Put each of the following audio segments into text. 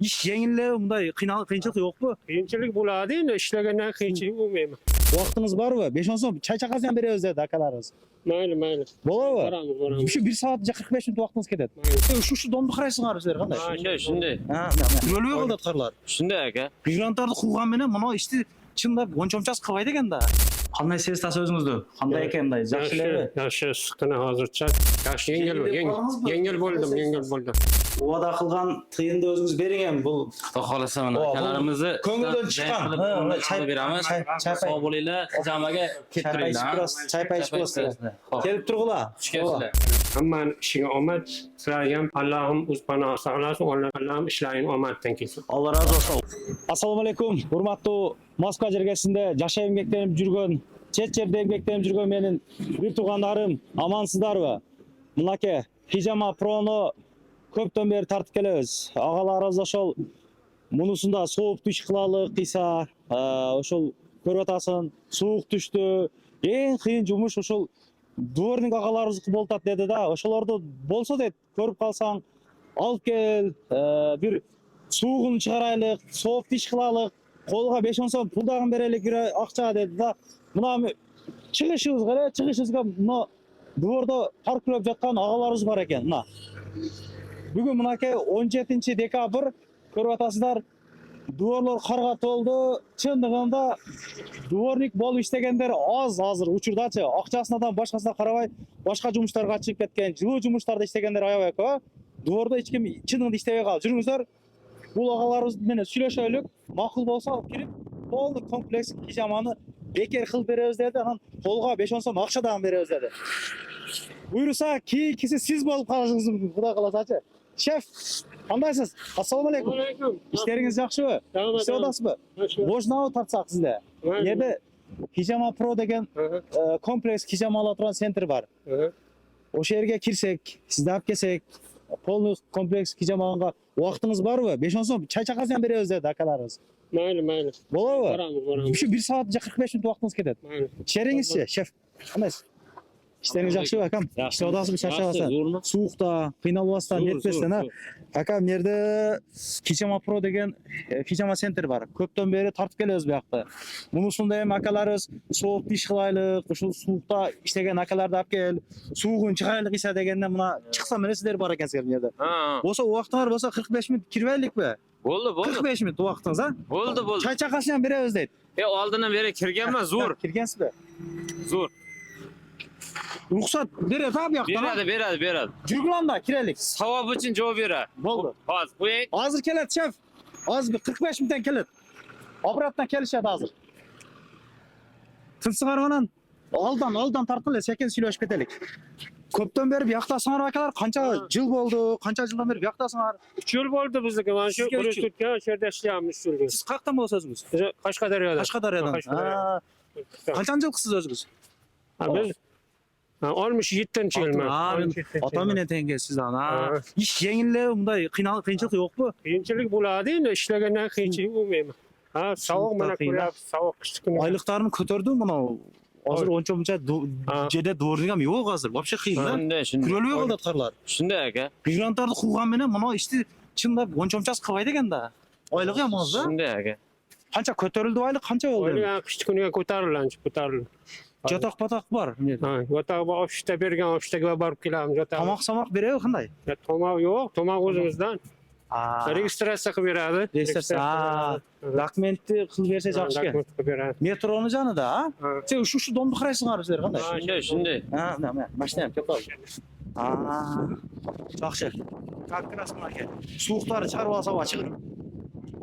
iş yengille bunday kıyınçılık yok mu? Kıyınçılık buladı yine işlegenden kıyınçılık olmayayım. Vaktiniz var mı? 5-10 son çay çakasından beri özledi akalarınız. Mayli. Bola mı? Varamız. Şu 1 saat 45 minut vaktiniz ketedi. Şu dondu qaraysiңар sizler qanday? Shunday. Ha, nima qildi qarlar? Shunday aka. Migrantlarni quvgan meni mana ishni chinda onchomchas qilmaydi ekanda. Qanday sezasiz o'zingizni? Qanday ekan bunday? Yaxshilab. Yaxshi sıkına hozircha. Yaxshi yengil bo'ldim. Va'da qilgan tiyinni o'zingiz bering ham bu. Xudo xolasa mana akalarimizni Ko'ngildan chiqqan. chay beramiz. Sog' bo'linglar. Jamaga keltiringlar. Çay pay içibsizlar. Kelib turg'ular. Xush kelibsizlar. Hammanın işine omad. Sizlarga ham Allohim o'z panohi saqlasin. Allohim ishlaring omaddan kelsin. Allah razı olsun. Assalamu alaykum. Hurmatlı Moskva jirgesinde жашап эмгектенип жүргөн, чет жерде эмгектенип жүргөн менин бир туугандарым, амансыздарбы? Мынакей Hijama Pro'nu көптөн бери тартып келебиз. Агаларыбыз ошол мунусунда суук түш кылалы кыйса, ошол көрүп атасың, суук түштү. Эң кыйын жумуш ошол дворник агаларыбыздыкы болуп атат деди да. Ошолорду болсо дейт, көрүп калсаң, алып кел, бир суугун чыгарайлык, сооп тиш кылалык, колго 5-10 сом пул дагы берелик акча деди да. Мына чыгышыбызга мына двордо паркиреп жаткан агаларыбыз бар экен. Мына бүгүн мынакей 17 декабрь көрүп атасыздар. Дворлор карга толду. Чындыгында дворник болуп иштегендер аз азыр учурдачы. Акчасынан башкасына карабай, башка жумуштарга чыгып кеткен, жылуу жумуштарда иштегендер аябай көп. Двордо эч ким чындыгында иштебей калды. Жүрүңүздөр. Бул агаларыбыз менен сүйлөшөлүк. Макул болсо алып кирип, полный комплекс хижаманы бекер кылып беребиз деди. Анан колго 5-10 сом акча дагы беребиз деди. Буйруса кийинкиси сиз болуп калышыңыз мүмкүн, Кудай кааласа. Шеф, кандайсыз? Ассаламу алейкум. İşleriniz жакшыбы? Иштеп атасызбы? Можно тартсак сизде. Жерде Hijama Pro деген комплекс хижама ала турган центр бар. Ошол жерге кирсек, сизди алып келсек, полный комплекс хижамага убактыңыз барбы? 5-10 сом чай чакасынан беребиз деди акаларыбыз. Mayli. Болобу? Varamız. Şu 1 saat 45 minut vaktiniz ketedi. İşlerinizçi, şef. Kandayсыз? İşleriniz жақсы акам? İşte odasыз чарчабасыздар. Суукта, кыйналбастан, нетпестен, а? Акам, жерде Hijama Pro деген хижама центр бар. Көптөн бери тартып келебиз буякта. Мунусунда эми акаларыбыз сооп тиш кылайлык, ушул суукта иштеген акаларды алып кел, суугун чыгарайлык иса дегенде мына чыкса менен сиздер бар экенсиздер бул жерде. Болсо убактыңар болсо 45 минут кирбейликпи? Bo'ldi. 45 minut убактыңыз, а? Bo'ldi. Çay çakasından berебиз дейт. Oldindan beri kirganman, zo'r. Kirgensizби? Zo'r. Ruxsat beradi abi yoqda. Beradi. Жүргүн анда, kirelik. Savob uchun javob beradi. Bo'ldi. Hozir qo'ying. Hozir keladi chef. Hozir 45 minutdan keladi. Обратно kelishadi hozir. Tilsiңар менен алдан тартылы секен сүйлөшүп кетелик. Көптөн бери буяктасыңар акалар, канча жыл болду? Канча жылдан бери буяктасыңар? 3 yıl oldu bizdeki. Ben şu Türkiye şehirde işleyemiz. Siz каяктан болосуз өзүңүз? Kaşkadaryo'da. Кашкадариядан. Канчанчы жылкысыз өзүңүз? Biz olmuş 7-ci yıl mı? Ата менен теңгесиз ана. Иш жеңиле мындай кыйынчылык жокпу? Kıyınçılık buladı yine işlegenden kıyınçılık olmayayım. Soğuk bana koyup soğuk kışlık günü. Айлыктарын көтөрдү мына. Азыр ончомча жерде дворник ham жок азыр. Вообще кыйын да. Shunday. Күрөлбөй калды аткарлар. Shunday aka. Мигранттарды кууган менен мына ишти чындап ончомчас кылбайт экен да. Айлыгы ham аз да. Shunday aka. Канча көтөрүлдү айлык, канча болду? Oyunu kışlık gününe kotarırlar. Жатак батак бар. Yatağı bu ofiste bergen ofiste barıp kilam yatağı. Тамак самак береби кандай? Tomak yok, tomak özümüzden. Registrasiya kılып beradi. Документти кылып берсе жакшы экен. Метронун жанында, а? Сен ушу домду карайсыңар силер кандай? Shunday. Машина ham кеп калды. Жакшы. Как раз мынакей. Сууктарды чыгарып алса чыгыр.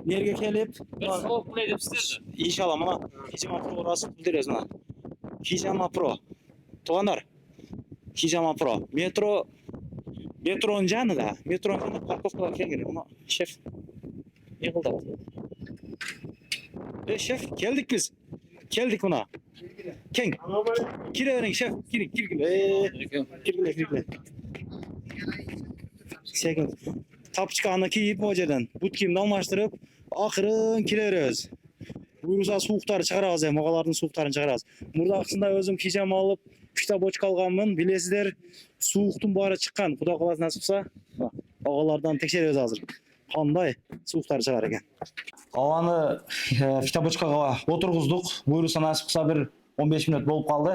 Жерге келип, Savob qilay deb sizlar. иншалла мына Hijama Pro расып билдиребиз мына. Hijama Pro. Туугандар. Hijama Pro. Метронун жанында, парковкага келген. Мына шеф. Не кылды? Шеф, келдик биз. Келдик мына. Кең. Кире бериң шеф, киргиле. Секунд. Тапчканы кийип о жерден, бут кийимди алмаштырып, акырын кире беребиз. Буйруса сууктарды чыгарабыз, агалардын сууктарын чыгарабыз. Мурдакысында өзүм хижама алып, 3 бочка алганмын. Билесиздер, сууктун баары чыккан. Кудай кааласа насыпса, агалардан текшеребиз азыр. Qanday suuqlar chiqar ekan. Avani fitabochkaga o'tirg'izdik. Buyursa nasib qilsa bir 15 minut bo'lib qoldi.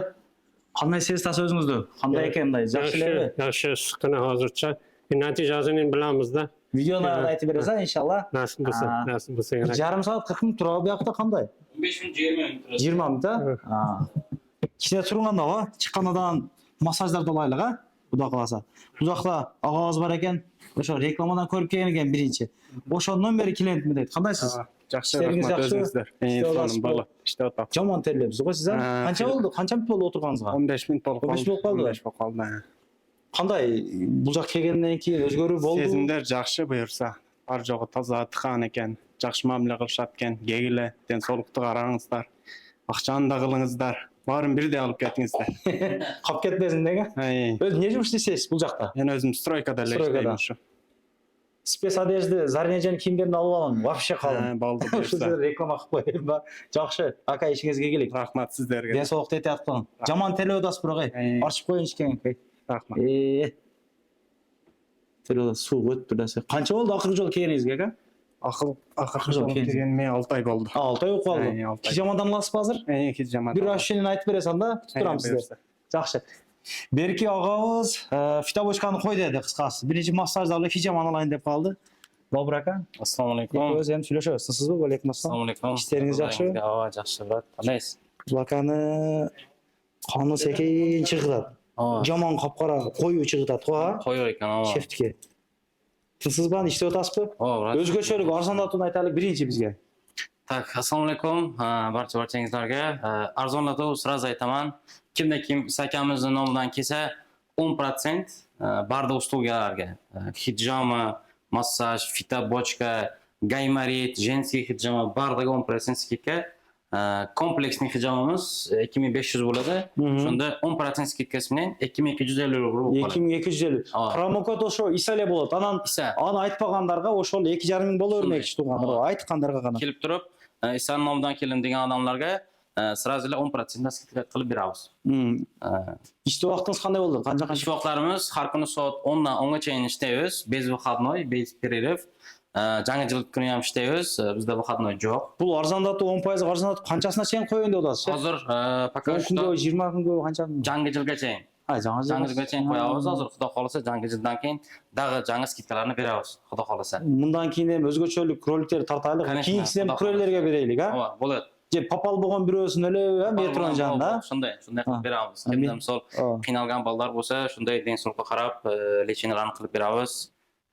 Qanday sezasiz o'zingizni? Qanday ekan bunday? Yaxshilarmi? Yaxshi siqini hozircha. Natijasini bilamiz-da. Videoni aytib berasan inshaalloh. Nasib bo'lsa, nasib bo'lsa. Bir yarim soat 40 minut turadi bu yoqda qanday? 15 minut 20 minut turadi. 20 minut ha? Ha. Kishida turganda va chiqqanidan massajlar dolaylik ha? Xudo qolsa. Bu yoqda og'oz bor ekan. O'sha reklamadan ko'rib kelgan ekan birinchi. O'shandan beri klientmi deydi. Qandaysiz? Yaxshi, İşleriniz rahmat yaxshi? o'zingizlar. İşte Bola, ishda o'tib. Jomon terlayapsiz qo'y siz. Ha, Qancha bo'ldi? Qancha minut bo'ldi o'tirganingizga? 15 minut bo'lib 15 bo'lib qoldi. 15 bo'lib qoldi. Qanday bu yoqqa kelgandan keyin o'zgarib bo'ldi? Sezimlar yaxshi buyursa, har joyi toza, tiqan ekan, yaxshi muomala qilishayotgan, yegili, densoqlikni qarangizlar. Aqchani da qilingizlar. Barin birde olib ketingizlar. Qolib ketmasin degan. O'z ne жұмыс істейсіз бұл жақта? Men o'zim stroykada ishlayman shu. Spes одежды, Зарнежан киімдерін алып аламын. Вообще қалдым. Bo'ldi Shu buyursa. reklama qilib qo'yayын ба. Жақсы, ака ishingizga keling. Rahmat sizlarga. Денсаулықты aytyapti qo'ying. Jomon teleodasi biroq. Ochib qo'yinchi keyin. Rahmat. Teleoda suv o'tib tursa. Qancha bo'ldi oxirgi jol kelganingizga aka? Oxirgi jol kelgan men 6 oy bo'ldi. 6 oy qoldi. Pijamodan olasizmi hozir? Ikki jamoat. Bir ashini aytib berasan-da, kutib turamiz sizlar. Yaxshi. Berki og'amiz fitabochkani qo'y dedi qisqasi. Birinchi massajlarga pijamani olayin deb qoldi. Bobur aka. Assalomu alaykum. O'zi ham söylashasiz. Sizmi? Va alaykum assalom. Assalomu alaykum. İşleriniz yaxshi? Ha, yaxshi brat. Qalaysiz? Bu akani qoni sekin chig'itadi. Jomon qop-qora qo'yib chig'itadi, ha? Qo'yar ekan, ha. Sheftga. Siz bilan ishda o'tasizmi? Ha, brat. O'zgacholik arzonlatuvni aytaylik birinchi bizga. Tak, assalomu alaykum. Barchangizlarga arzonlatuv sraz aytaman. Kimda kim sakamizning nomidan kelsa 10% barda uslugalarga hijama, massaj, fitabochka, gaymarit, jenskiy hijama bardaga 10% skidka. Kompleksli hijamamiz 2500 bo'ladi. Shunda 10% skidkasi bilan 2250 rubl bo'ladi. 2250. Promokod o'sha isale bo'ladi. Anan ani aytmaganlarga o'sha 2,5 ming bo'lavermoqchi tuğanlar. Aytganlarga qana. Kelib turib, Isan nomidan keldim degan odamlarga sразу 10% skidka qilib beramiz. İşte vaqtingiz qanday bo'ldi? Qancha Ish vaqtlarimiz har kuni soat 10 dan 10 gacha ishlaymiz. Bez выходной, bez перерыв. Жаңа kuni ham ishlaymiz. Bizda выходной yo'q. Bu arzonlatuv 10% arzonlatuv qanchasına cheyin qo'ying deb o'tasiz? Hozir пока 10 kunga, 20 kunga qancha? Жаңа yilgacha. Ha, Жаңа yilgacha qo'yamiz. Hozir xudo xolasa жаңа yildan keyin dag'i жаңа skidkalarni beramiz. Xudo xolasa. Bundan keyin ham o'zgacholik roliklar tartaylik. Keyingisini ham kurellerga beraylik, ha? Bo'ladi. Je papal bo'lgan birosin o'lib, metron jonda. Shunday qilib beramiz. Kimda misol qiynalgan bolalar bo'lsa, shunday densoqqa qarab lechinalarni qilib beramiz.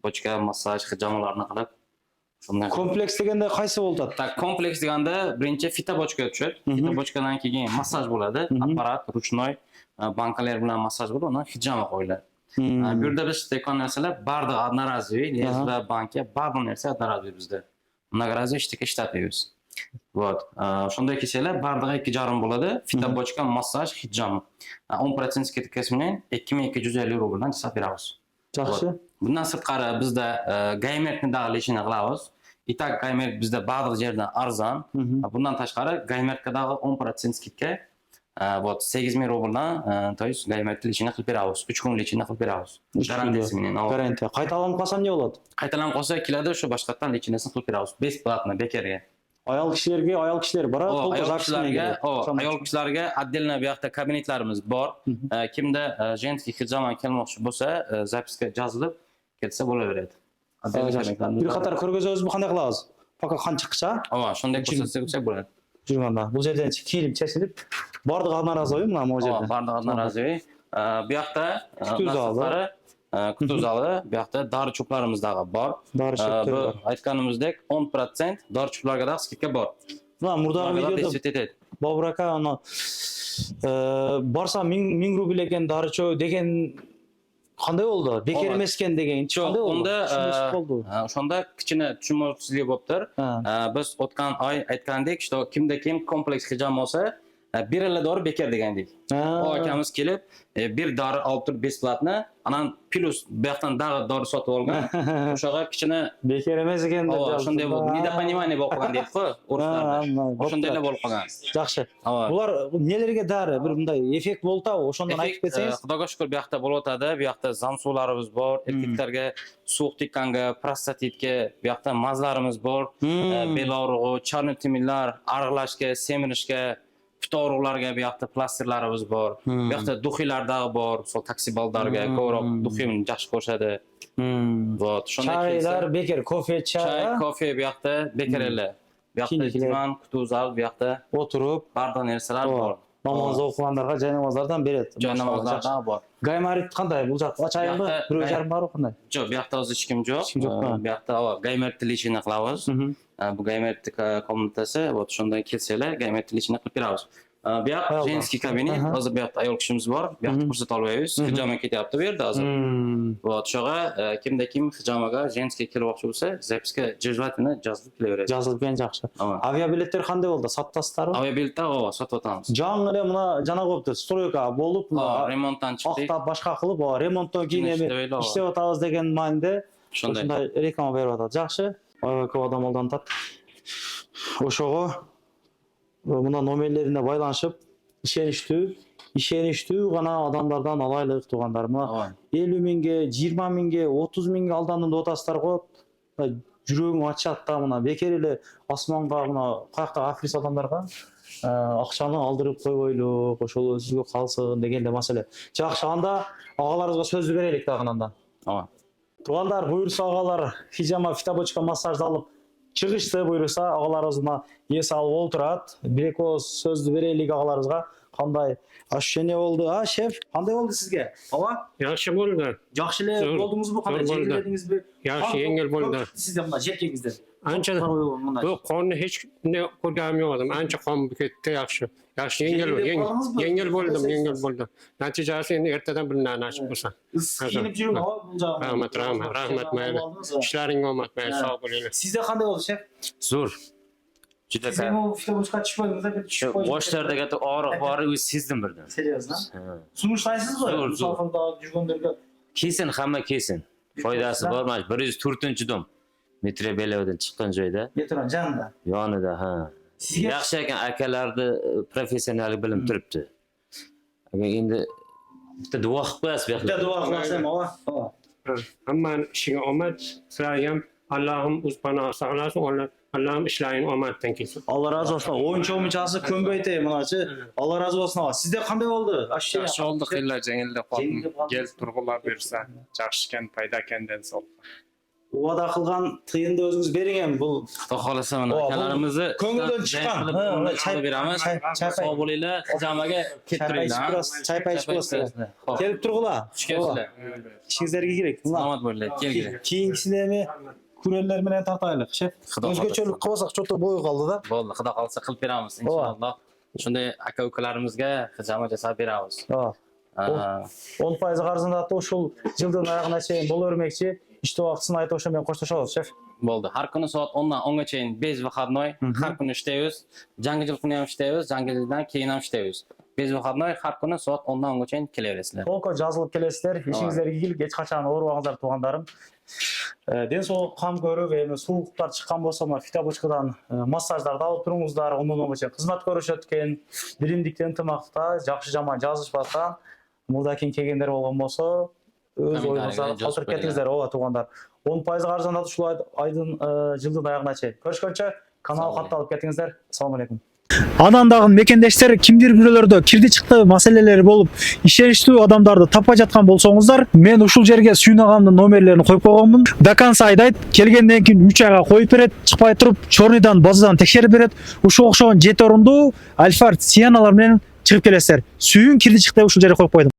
Bochka, massaj, hijamalarni qilib shunday. Kompleks deganda qaysi bo'ladi? Tak, kompleks deganda birinchi fitabochka tushadi. Fitabochkadan keyin massaj bo'ladi. Apparat, ruchnoy, bankalar bilan massaj bo'ladi, undan hijama qo'yiladi. Bu yerda biz ishlayotgan narsalar barda одноразовый, va banka barda narsa одноразовый bizda. Многоразовый ishlatmaymiz. Вот. Shunday kelsalar bardaga 2,5 bo'ladi. Fitabochka, massaj, hijama. 10% skidkasi bilan 2250 rubldan chiqarib beramiz. Yaxshi. Bundan sirtqari bizda gaymertni dag'ilishini qilamiz. Itak gaymert bizda barcha yerdan arzon. Bundan tashqari gaymertdagi 10% skidka вот 8000 rubldan то есть gaymertni lechini qilib beramiz. 3 kun lechini qilib beramiz. Garantiyasi bilan. Garantiya. Qaytalanib qolsam ne bo'ladi? Qaytalanib qolsa keladi, shu boshqatdan lechinasini qilib beramiz. Besplatno bekarga. Ayol kishilar bor, ayol kishilarga отдельно bu yoqda kabinetlarimiz bor. Kimda jenskiy hijama kelmoqchi bo'lsa, zapiska yozilib kelsa bo'laveradi. Bir qator ko'rgazamiz bu qanday qilamiz? Faqat qancha? Shunday ko'rsatsak bo'ladi. Jurganda. Bu yerdan kiyim chesilib, bordiq naroziy mana bu yerda. Bordiq naroziy. Bu yoqda kutuz zali, bu yoqda dori cho'plarimizdagi bor. Bu aytganimizdek 10% dori cho'plarga skidka bor. Va murdagi videoda Bobur aka ana borsa 1000 rubl ekan doricho degan qanday bo'ldi? Bekar emas ekan degan. Qanday bo'ldi? O'shanda kichkina tushunmovchilik bo'libdir. Biz o'tgan oy aytgandek, kimda kim kompleks hijama olsa, bir yilda dori bekar degandik. O akamiz kelib, bir dori olib turib besplatni, anan plus bu yoqdan dori sotib olgan. O'shaga kichkina Bekar emas ekan deb. shunday bo'ldi. Недопонимание bo'lib qolgan deydi-ku, o'ruslarda. O'shundaylar bo'lib qolgan. Yaxshi. Ava. Bular nelerga dori? Bir bunday effekt bo'ldi, o'shondan aytib ketsangiz. Xudoga shukr, bu yoqda bo'layotadi. Bu yoqda zamsuvlarimiz bor, erkaklarga sovuq tekkanga, prostatitga, bu yoqda mazlarimiz bor. Bel og'rig'i, charni timillar, arg'lashga, semirishga, put og'riqlarga bu yoqda plastirlarimiz bor. Bu yoqda duxiylardagi bor, sol taksi baldarga ko'proq duxiyni yaxshi ko'rishadi. Vot, shunday Chaylar bekar, kofe, Chay, kofe bu yoqda bekarlar. Bu yoqda divan, kutub zal, bu yoqda o'tirib, barda narsalar bor. namoz o'qiganlarga joy namozlardan beradi. Joy namozlardan bor. Gaymarit qanday? Bu yoqda ochaymi? 1.5 bor qanday? Yo'q, bu yoqda hozir hech kim yo'q. Hech kim yo'q, ha. Bu yoqda gaymertni lishini qilamiz. Bu gaymertni komnatasi, vot shundan kelsanglar, gaymertni lishini qilib beramiz. Bu yoq женский kabinet, hozir bu yoqda ayol kishimiz bor. Bu yoqda ko'rsata olmaymiz. Hijoma ketyapti bu yerda hozir. Vot, shoga kimda kim hijomaga женский kelmoqchi bo'lsa, zapiska желательно yozib kelaveradi. Yozilgan yaxshi. Aviabiletlar qanday bo'ldi? Sottasizlarmi? Aviabiletda sotyapmiz. Жаңылы мына жана болупту, стройка болуп, Remontdan chiqdik. ақтап башка кылып, ремонттон кийин эми иштебейлер, иштеп атабыз деген мааниде Shunday. ушундай реклама берип атат. Жакшы. Көп адам алданат. Ошого мына номерлерине байланышып, ишеничтүү гана адамдардан алайлык туугандарыма. 50 миңге, 20 миңге, 30 миңге алданып атасыздар го. Жүрөгүң ачат да мына бекер эле асманга мына каякта африс адамдарга акчаны алдырып койбойлу, ошол өзүгө калсын деген эле маселе. Жакшы, анда агаларыбызга сөз берелик дагы. Туугандар, буюрса агалар хижама фитобочка массажды алып чыгышты, буюрса агаларыбыз мына эс алып олтурат. Бир-эки сөздү берелик агаларыбызга. Кандай ощущение болду? Шеф, кандай болду сизге? Ооба? Yaxshi bo'ldi. Жакшы эле болдуңузбу? Кандай жеңилдедиңизби? Yaxshi yengil bo'ldi. Сизде мына желкеңизде. Ancha bu qonni hech ne ko'rganim yo'q edim. Ancha qon ketdi, yaxshi. Yaxshi yengil bo'ldim. Natijasi endi ertadan bilinadi nasib bo'lsa. Kiyinib жүрүң, бул жагы. Rahmat mayli. Ishlaring omad mayli, sog' bo'linglar. Сизде кандай болду, шеф? Zo'r. Juda Siz bu fitobochka tushmadingizda, bir tushib qo'ying. boshlardagi og'riq bori o'zi sezdim birdan. Серьезно? Сунуштайсызбы? Musofirda жүргөндөргө. Kesin, hamma kesin. Foydasi bor. 104-dom. Metro Belovadan chiqqan joyda. Metro janida. Yonida, ha. Sizga Yaxshi ekan, akalarni professionallik bilim turibdi. Agar endi bitta duo qilib qo'yasiz bu yoqda. bitta duo qilasizmi? Ova. Hammani ishiga omad, sizlarga ham Allohim o'z panohi saqlasin. Allohim ishlaring omaddan kelsin. Allah razı olsun. Oyuncu kömbeyte mınaçı. Allah razı olsun. Sizde qanday boldu? Aşağı. Yaxshi oldu, qillar jengildi qoldim. Gel turg'ulab bersa, yaxshi ekan, foyda ekandan sol. Vada qilgan tıyında özünüz bering ham bu. Xudo xolasa mana akalarimizni ko'ngildan chiqqan. Çay beramiz. Sog' bo'linglar, hijamaga kelib turinglar. Çay pay ichibsiz. Kelib turg'ular. Xush kelibsizlar. İşingizlarga kerak. Salomat bo'linglar. Kelinglar. Keyingisini mi kurellar bilan tartaylik, şef. O'zgacho'lik qilsak, cho'ta bo'yi qoldi-da. Bo'ldi, xudo xolasa qilib beramiz inshaalloh. Shunday aka-ukalarimizga hijama jasab beramiz. 10% qarzini ошол жылдын аягына чейин боло бермекчи. İşte vaqtısını ayta ошо менен коштошобуз, шеф. Bo'ldi. Har kuni soat 10dan 10ga chayin bez выходной, har kuni ishlaymiz. Jangi yil kuni ham ishlaymiz, jangi yildan keyin ham ishlaymiz. Bez выходной har kuni soat 10dan 10ga chayin kelaverasizlar. Толко жазылып келесиздер, ишиңиздерге ийгилик, эч качан оорубаңыздар туугандарым. Ден соолук кам көрүп, эми суулуктар чыккан болсо, фитобочкадан массаждарды алып туруңуздар, ондон оңгочо кызмат көрүшөт экен. Биримдикте ынтымакта, жакшы жаман жазышпастан, мурда кийин келгендер болгон болсо, өз оюңузга калтырып кетиңиздер, ооба туугандар. 10% каржыланат ушул айдын жылдын аягына чейин. Көрүшкөнчө канал катталып кетиңиздер. Assalomu alaykum. Анан дагы мекендештер кимдир бирөөлөрдө кирди чыкты маселелери болуп, ишеничтүү адамдарды таппай жаткан болсоңуздар, мен ушул жерге Сүйүн агамдын номерлерин коюп койгонмун. До конца айдайт, келгенден кийин 3 айга коюп берет, чыкпай туруп, чорныйдан базадан текшерип берет. Ушул окшогон 7 орундуу Альфард Сиеналар менен чыгып келесиздер. Сүйүн кирди чыкты ушул жерге коюп койдум.